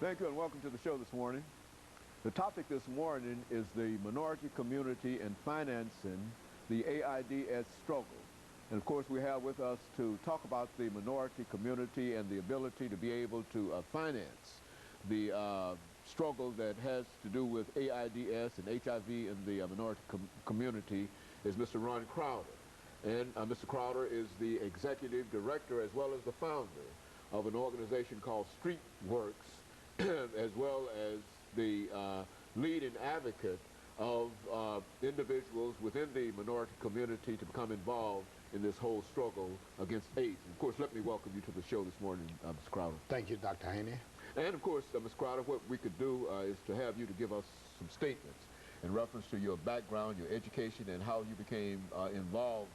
Thank you and welcome to the show this morning. The topic this morning is the minority community and financing the AIDS struggle. And of course we have with us to talk about the minority community and the ability to be able to finance the struggle that has to do with AIDS and HIV in the minority community is Mr. RCrowder. And Mr. Crowder is the executive director as well as the founder of an organization called StreetWorks, as well as the leading advocate of individuals within the minority community to become involved in this whole struggle against AIDS. And of course, let me welcome you to the show this morning, Mr. Crowder. Thank you, Dr. Haney. And of course, Mr. Crowder, what we could do is to have you to give us some statements in reference to your background, your education, and how you became involved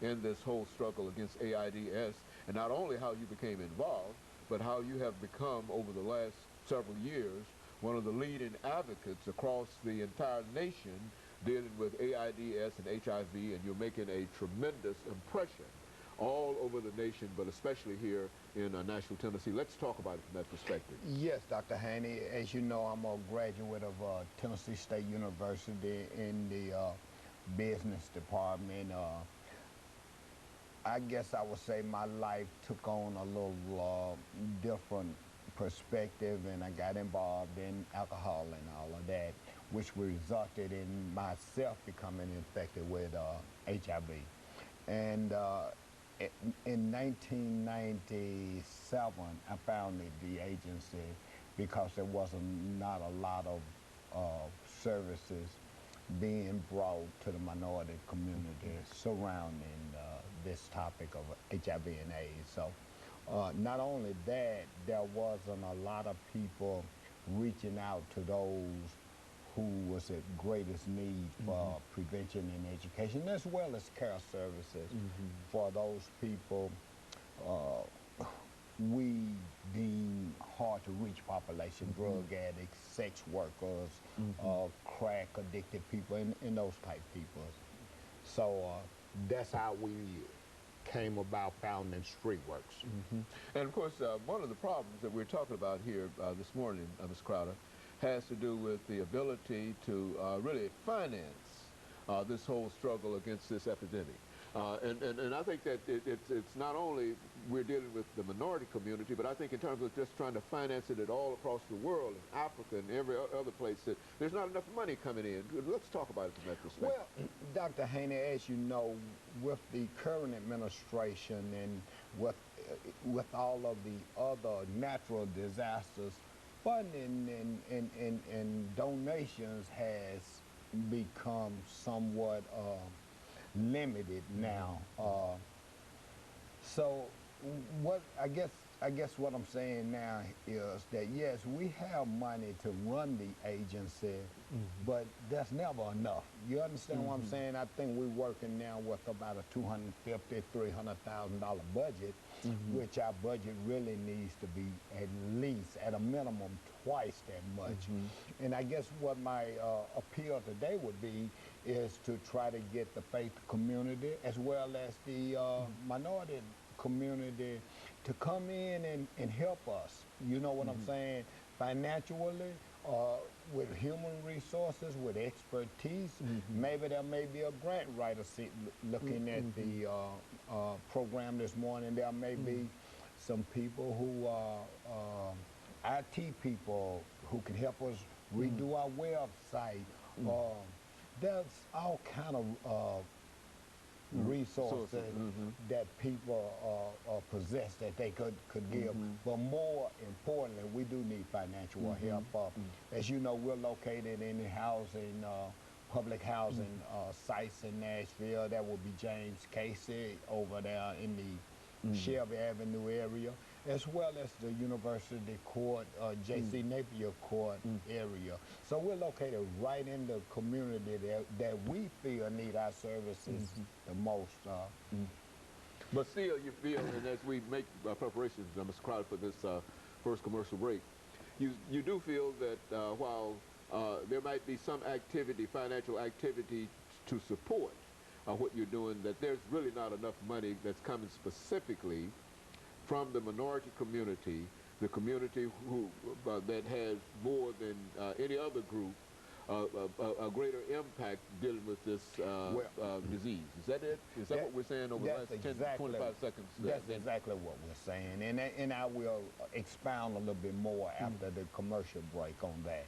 in this whole struggle against AIDS, and not only how you became involved, but how you have become, over the last several years, one of the leading advocates across the entire nation dealing with AIDS and HIV, and you're making a tremendous impression all over the nation, but especially here in Nashville, Tennessee. Let's talk about it from that perspective. Yes, Dr. Haney. As you know, I'm a graduate of Tennessee State University in the business department. I guess I would say my life took on a little different perspective, and I got involved in alcohol and all of that, which resulted in myself becoming infected with HIV. And in 1997, I founded the agency because there wasn't not a lot of services being brought to the minority community surrounding this topic of HIV and AIDS. So not only that, there wasn't a lot of people reaching out to those who was at greatest need for prevention and education, as well as care services for those people we deem hard to reach population, drug addicts, sex workers, crack addicted people, and those type people. So that's how we came about founding StreetWorks. And of course, one of the problems that we're talking about here this morning, Mr. Crowder, has to do with the ability to really finance this whole struggle against this epidemic. And I think that it's not only we're dealing with the minority community, but I think in terms of just trying to finance it all across the world, in Africa and every other place, that there's not enough money coming in. Let's talk about it from that perspective. Well, Dr. Haney, as you know, with the current administration and with all of the other natural disasters, funding and donations has become somewhat limited now. So what I guess what I'm saying now is that yes, we have money to run the agency, but that's never enough. You understand what I'm saying? I think we're working now with about a $250,000, $300,000 budget, which our budget really needs to be at least, at a minimum, twice that much. And I guess what my appeal today would be is to try to get the faith community as well as the minority community to come in and help us. You know what I'm saying? Financially, with human resources, with expertise. Maybe there may be a grant writer looking at the program this morning. There may be some people who are IT people who can help us redo our website. There's all kind of resources that people possess that they could give. But more importantly, we do need financial help. As you know, we're located in the housing, public housing sites in Nashville. That will be James Casey over there in the Shelby Avenue area, as well as the University Court, J.C. Napier Court area. So we're located right in the community that we feel need our services the most. But still, you feel, and as we make preparations, Mr. Crowder, for this first commercial break, you do feel that while there might be some activity, financial activity to support what you're doing, that there's really not enough money that's coming specifically from the minority community the community who that has more than any other group a greater impact dealing with this disease. Is that it? Is that what we're saying over the last 10, 25 seconds? That's exactly what we're saying. And I will expound a little bit more after the commercial break on that.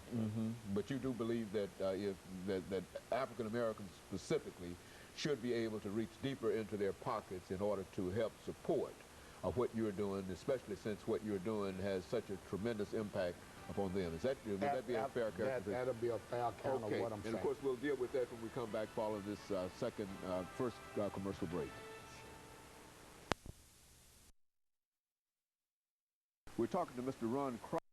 But you do believe that that African Americans specifically should be able to reach deeper into their pockets in order to help support what you're doing, especially since what you're doing has such a tremendous impact upon them. Would that be a fair characterization? That'll be a fair count of what I'm saying. And of course, we'll deal with that when we come back following this first commercial break. We're talking to Mr. RCrowder1.